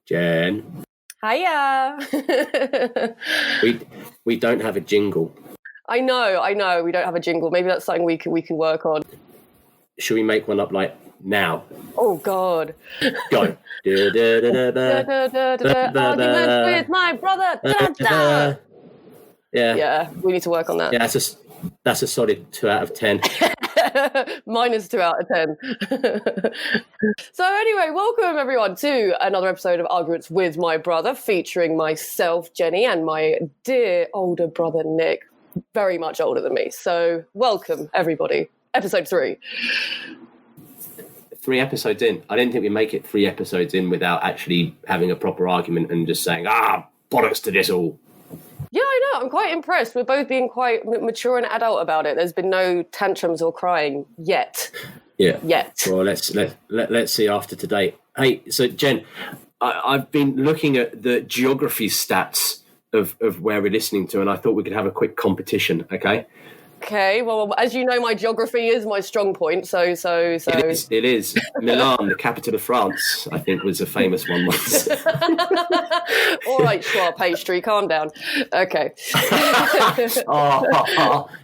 Jen. Hiya. We don't have a jingle. I know. We don't have a jingle. Maybe that's something we can work on. Should we make one up like now? Oh God. Go. Arguments with my brother. Da-da. Yeah, we need to work on that. Yeah, that's a solid 2 out of 10. Minus 2 out of 10. So anyway, welcome everyone to another episode of Arguments with My Brother, featuring myself, Jenny, and my dear older brother, Nick, very much older than me. So welcome, everybody. Episode 3. 3 episodes in. I didn't think we'd make it 3 episodes in without actually having a proper argument and just saying, bollocks to this all. Yeah, I know. I'm quite impressed. We're both being quite mature and adult about it. There's been no tantrums or crying yet. Yeah. Yet. Well, let's see after today. Hey, so Jen, I've been looking at the geography stats of where we're listening to, and I thought we could have a quick competition. Okay. Okay. Well, as you know, my geography is my strong point. So. It is. Milan, the capital of France, I think was a famous one once. All right, Schwa pastry, calm down. Okay.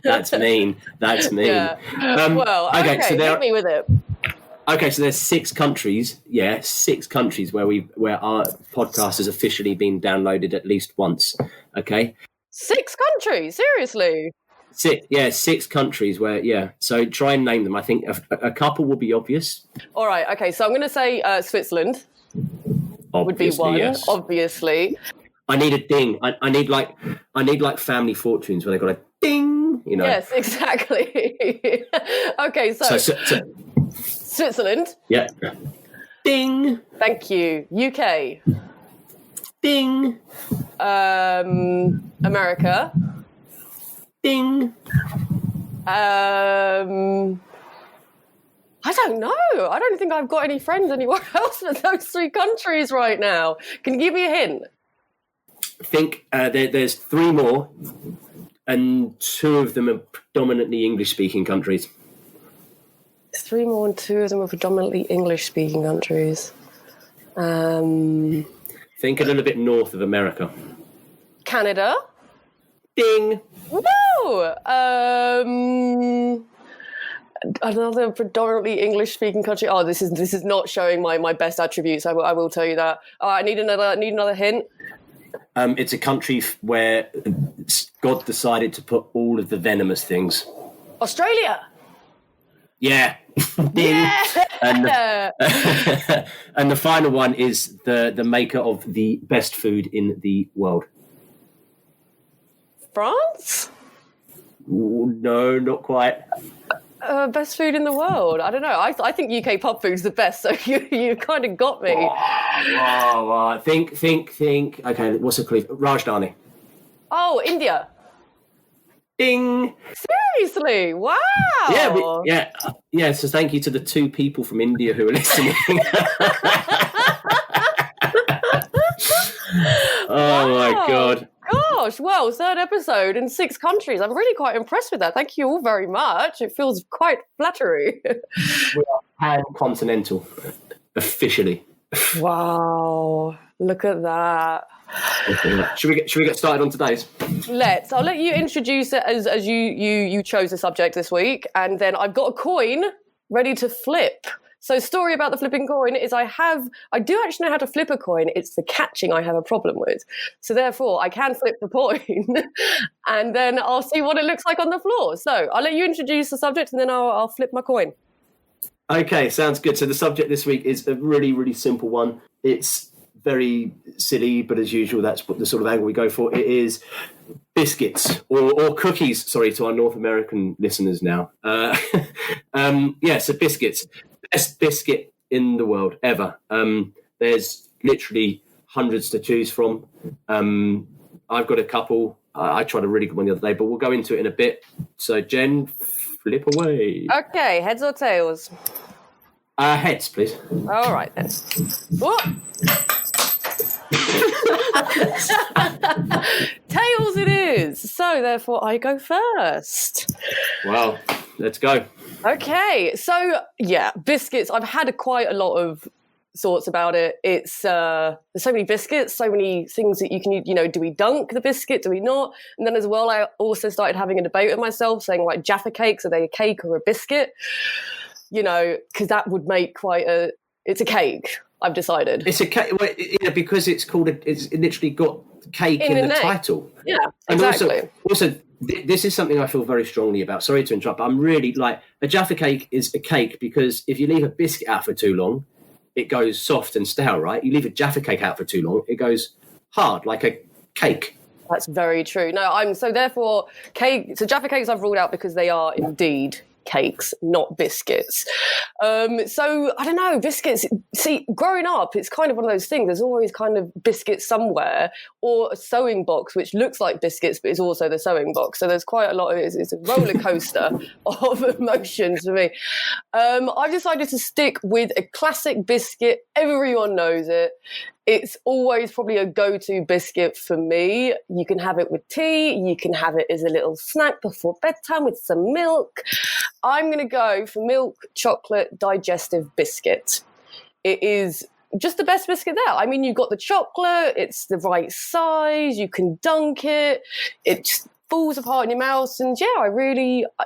That's mean. Yeah. Okay, so hit me with it. Okay, so there's 6 countries. Yeah, 6 countries where our podcast has officially been downloaded at least once. Okay. 6 countries? Seriously? 6 countries where, so try and name them. I think a couple will be obvious. All right, okay, so I'm going to say Switzerland would be one, yes. Obviously. I need a ding. I need like Family Fortunes where they got a ding, you know. Yes, exactly. Okay, so Switzerland. Yeah. Ding. Thank you. UK. Ding. America. Ding. I don't know. I don't think I've got any friends anywhere else but those 3 countries right now. Can you give me a hint? I think there's 3 more, and 2 of them are predominantly English-speaking countries. 3 more and 2 of them are predominantly English-speaking countries. Think a little bit north of America. Canada. Ding. No. Another predominantly English-speaking country. Oh, this is not showing my best attributes. I will tell you that. I need another hint. It's a country where God decided to put all of the venomous things. Australia. Yeah. Ding. Yeah. And the final one is the maker of the best food in the world. France? No, not quite. Best food in the world? I don't know. I think UK pub food's the best, so you kind of got me. Think. Okay, what's the clue? Rajdhani. Oh, India. Ding. Seriously? Wow. Yeah. So thank you to the 2 people from India who are listening. Oh my God. Gosh, well, 3rd episode in 6 countries. I'm really quite impressed with that. Thank you all very much. It feels quite flattering. We are pan-continental, officially. Wow, look at that. Should we get started on today's? I'll let you introduce it as you chose the subject this week, and then I've got a coin ready to flip. So story about the flipping coin is I do actually know how to flip a coin. It's the catching I have a problem with. So therefore I can flip the coin and then I'll see what it looks like on the floor. So I'll let you introduce the subject and then I'll flip my coin. Okay, sounds good. So the subject this week is a really, really simple one. It's very silly, but as usual, that's what the sort of angle we go for. It is biscuits or cookies, sorry, to our North American listeners now. So biscuits. Best biscuit in the world ever. There's literally hundreds to choose from. I've got a couple. I tried a really good one the other day, but we'll go into it in a bit. So Jen, flip away. Okay, heads or tails? Heads, please. All right then. Tails it is. So therefore I go first. Wow, let's go. Okay, so yeah, biscuits. I've had quite a lot of thoughts about it. It's there's so many biscuits, so many things that you can, do we dunk the biscuit, do we not? And then as well, I also started having a debate with myself saying, like, Jaffa cakes, are they a cake or a biscuit? Because that would make it's a cake, I've decided. It's a cake, because it's literally got cake in the title. Yeah, exactly. And also, this is something I feel very strongly about. Sorry to interrupt, but I'm really like, a Jaffa cake is a cake because if you leave a biscuit out for too long, it goes soft and stale, right? You leave a Jaffa cake out for too long, it goes hard, like a cake. That's very true. No, so Jaffa cakes I've ruled out because they are indeed cakes, not biscuits. So I don't know, biscuits. See, growing up, it's kind of one of those things. There's always kind of biscuits somewhere, or a sewing box which looks like biscuits but is also the sewing box. So there's quite a lot of it's a roller coaster of emotions for me. I've decided to stick with a classic biscuit. Everyone knows it. It's always probably a go-to biscuit for me. You can have it with tea. You can have it as a little snack before bedtime with some milk. I'm going to go for milk chocolate digestive biscuit. It is just the best biscuit there. I mean, you've got the chocolate. It's the right size. You can dunk it. It just falls apart in your mouth, and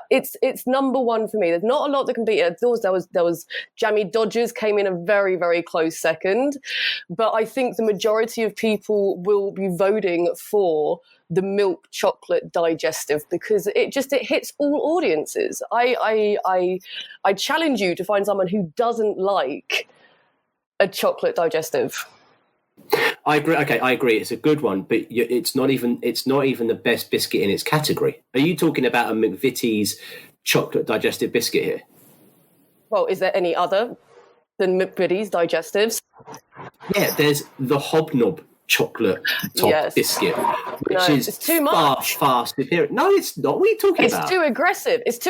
it's number one for me. There's not a lot that can beat it. There was Jammy Dodgers came in a very, very close second, but I think the majority of people will be voting for the milk chocolate digestive because it hits all audiences. I challenge you to find someone who doesn't like a chocolate digestive. I agree. Okay, I agree. It's a good one, but it's not even the best biscuit in its category. Are you talking about a McVitie's chocolate digestive biscuit here? Well, is there any other than McVitie's digestives? Yeah, there's the Hobnob chocolate top biscuit, which is too much. Far superior. No, it's not. What are you talking about? It's too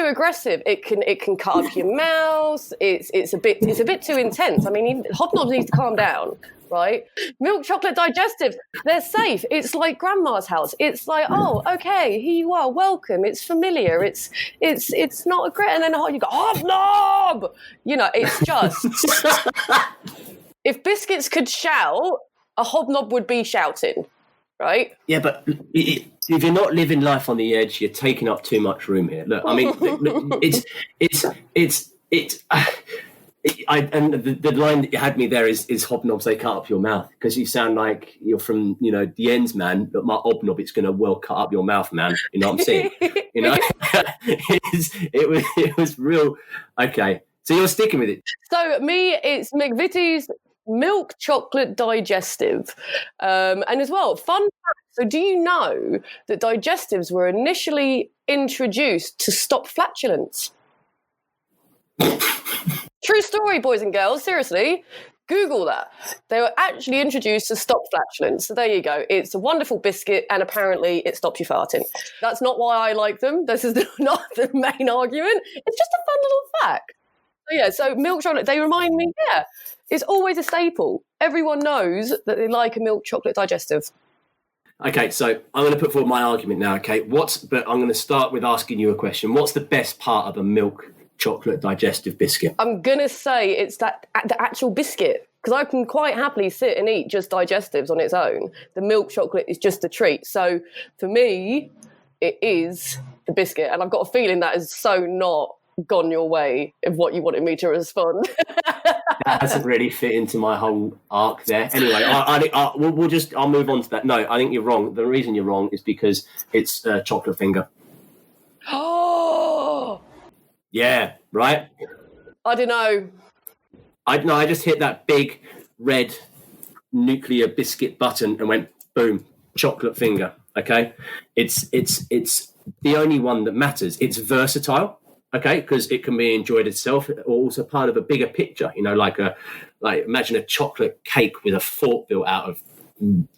aggressive. It can cut up your mouth. It's a bit too intense. I mean, Hobnobs needs to calm down. Right? Milk chocolate digestives, they're safe. It's like grandma's house. It's like, oh, okay, here you are, welcome. It's familiar. It's not a great. And then you go, hobnob! It's just. If biscuits could shout, a hobnob would be shouting, right? Yeah, but if you're not living life on the edge, you're taking up too much room here. Look, I mean, the line that you had me there is hobnobs, they cut up your mouth, because you sound like you're from the ends, man. But my hobnob, it's going to well cut up your mouth, man. You know what I'm saying? It was real. Okay, so you're sticking with it. So me, it's McVitie's milk chocolate digestive, and as well, fun fact. So do you know that digestives were initially introduced to stop flatulence? True story, boys and girls. Seriously, Google that. They were actually introduced to stop flatulence. So there you go. It's a wonderful biscuit, and apparently it stops you farting. That's not why I like them. This is not the main argument. It's just a fun little fact. So milk chocolate, they remind me, it's always a staple. Everyone knows that they like a milk chocolate digestive. Okay, so I'm going to put forward my argument now, okay? But I'm going to start with asking you a question. What's the best part of a milk chocolate digestive biscuit? I'm going to say it's the actual biscuit, because I can quite happily sit and eat just digestives on its own. The milk chocolate is just a treat. So for me, it is the biscuit. And I've got a feeling that is so not gone your way of what you wanted me to respond. That hasn't really fit into my whole arc there. Anyway, I'll move on to that. No, I think you're wrong. The reason you're wrong is because it's chocolate finger. Oh! Yeah, right? I don't know. I just hit that big red nuclear biscuit button and went, boom, chocolate finger, okay? It's the only one that matters. It's versatile, okay, because it can be enjoyed itself or also part of a bigger picture, like imagine a chocolate cake with a fort built out of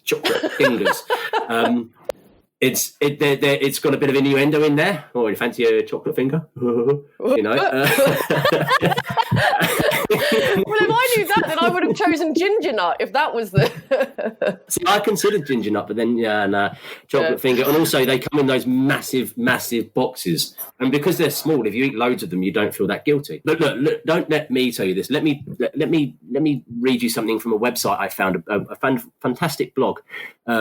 chocolate fingers. It's got a bit of innuendo in there. Oh, you fancy a chocolate finger? You know. Well, if I knew that, then I would have chosen ginger nut. If that was the. See, I considered ginger nut, but then chocolate finger, and also they come in those massive boxes, and because they're small, if you eat loads of them, you don't feel that guilty. But look, don't let me tell you this. Let me read you something from a website I found. I found a fantastic blog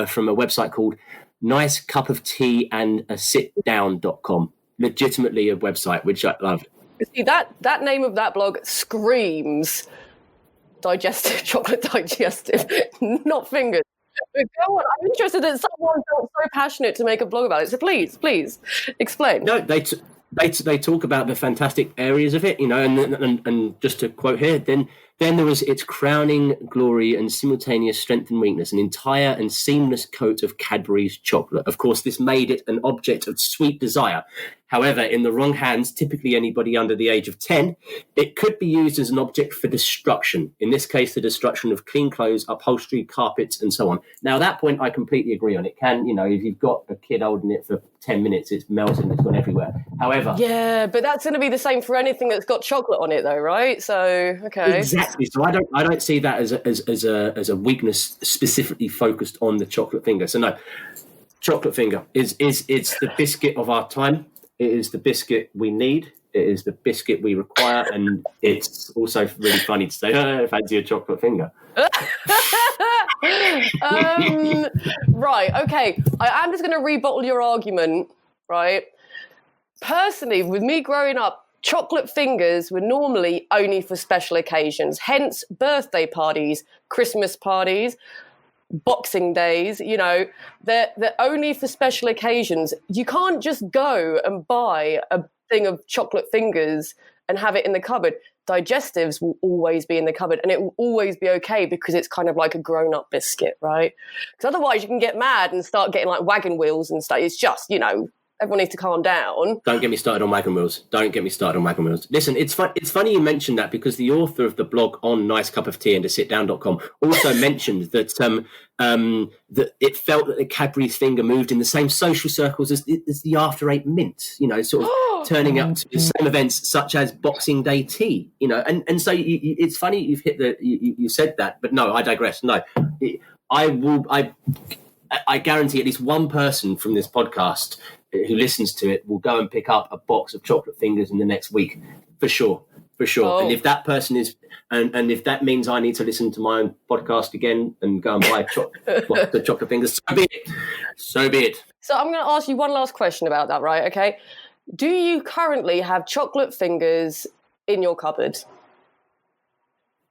from a website called nicecupofteaandaSitdown.com. Legitimately a website which I love. See, that name of that blog screams digestive, chocolate digestive, not fingers. But go on, I'm interested that someone felt so passionate to make a blog about it. So please explain. No, they talk about the fantastic areas of it, you know, and just to quote here, then there was its crowning glory and simultaneous strength and weakness, an entire and seamless coat of Cadbury's chocolate. Of course, this made it an object of sweet desire. However, in the wrong hands, typically anybody under the age of 10, it could be used as an object for destruction. In this case, the destruction of clean clothes, upholstery, carpets, and so on. Now, at that point, I completely agree on it. Can, you know, if you've got a kid holding it for 10 minutes, it's melting, it's gone everywhere. However... Yeah, but that's going to be the same for anything that's got chocolate on it, though, right? So, okay. Exactly. So I don't see that as a weakness specifically focused on the chocolate finger. So no, chocolate finger it's the biscuit of our time. It is the biscuit we need. It is the biscuit we require, and it's also really funny to say, fancy a chocolate finger. Right, okay. I am just going to rebuttal your argument, right? Personally, with me growing up, chocolate fingers were normally only for special occasions, hence birthday parties, Christmas parties, Boxing Days, you know, they're only for special occasions. You can't just go and buy a thing of chocolate fingers and have it in the cupboard. Digestives will always be in the cupboard, and it will always be okay because it's kind of like a grown-up biscuit, right? Because otherwise you can get mad and start getting like wagon wheels and stuff. It's just, you know, everyone needs to calm down. Don't get me started on wagon wheels. Listen, it's funny you mentioned that because the author of the blog on nicecupofteaandaSitdown.com also mentioned that that it felt that the Cadbury's finger moved in the same social circles as the After Eight Mint, you know, sort of turning up to the same events such as Boxing Day tea, you know. And so it's funny you've hit you said that, but no, I digress. No, I guarantee at least one person from this podcast who listens to it will go and pick up a box of chocolate fingers in the next week, for sure. Oh. And if that person is, and if that means I need to listen to my own podcast again and go and buy the chocolate fingers, so be it. So I'm going to ask you one last question about that, right? Okay. Do you currently have chocolate fingers in your cupboard?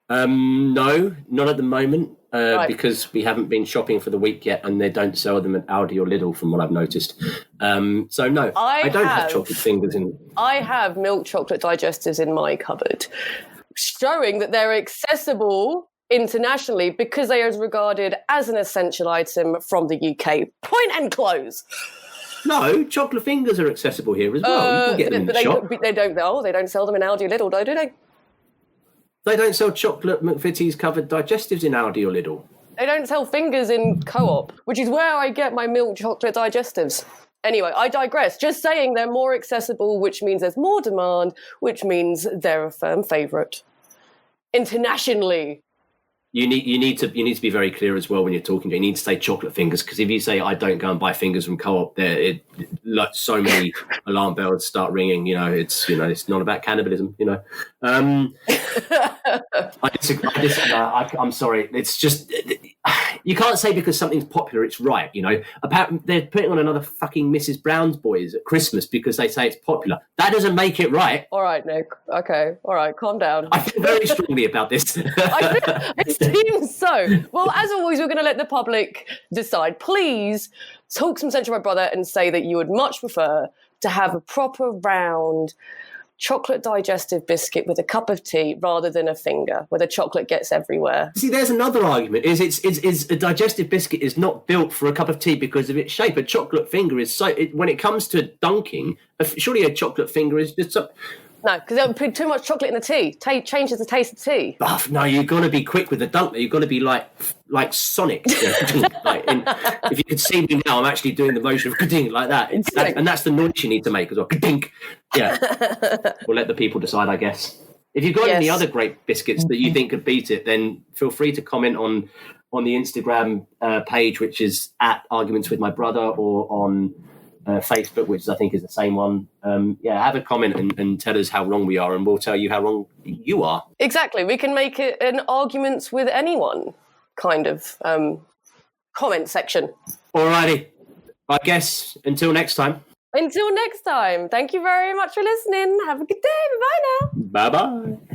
No, not at the moment. Right. Because we haven't been shopping for the week yet, and they don't sell them at Aldi or Lidl, from what I've noticed. So no, I don't have chocolate fingers in. I have milk chocolate digestives in my cupboard, showing that they're accessible internationally because they are regarded as an essential item from the UK. Point and close. No, chocolate fingers are accessible here as well. You can get them in the shop. They don't sell them in Aldi or Lidl, though, do they? They don't sell chocolate McVitie's covered digestives in Aldi or Lidl. They don't sell fingers in Co-op, which is where I get my milk chocolate digestives. Anyway, I digress. Just saying they're more accessible, which means there's more demand, which means they're a firm favourite. Internationally. You need to be very clear as well when you're talking. You need to say chocolate fingers, because if you say I don't go and buy fingers from Co-op, like so many alarm bells start ringing. You know, it's not about cannibalism. You know, I disagree. I'm sorry. It's just you can't say because something's popular it's right. You know, apparently they're putting on another fucking Mrs. Brown's Boys at Christmas because they say it's popular. That doesn't make it right. All right, Nick. Okay. All right. Calm down. I feel very strongly about this. It seems so. Well, as always, we're going to let the public decide. Please talk some sense to my brother and say that you would much prefer to have a proper round chocolate digestive biscuit with a cup of tea rather than a finger where the chocolate gets everywhere. See, there's another argument. Is a digestive biscuit is not built for a cup of tea because of its shape. A chocolate finger is when it comes to dunking, surely a chocolate finger is just No, because they'll put too much chocolate in the tea. Changes the taste of tea. No, you've got to be quick with the dunk. You've got to be like Sonic. If you could see me now, I'm actually doing the motion of ka-ding like that. And that's the noise you need to make as well. Ka-dink. Yeah. We'll let the people decide, I guess. If you've got any other great biscuits that you think could beat it, then feel free to comment on the Instagram page, which is at Arguments with My Brother, or on Facebook, which I think is the same one. Have a comment and tell us how wrong we are, and we'll tell you how wrong you are. Exactly. We can make it an Arguments with Anyone kind of comment section. Alrighty. I guess until next time. Until next time. Thank you very much for listening. Have a good day. Bye-bye now. Bye-bye.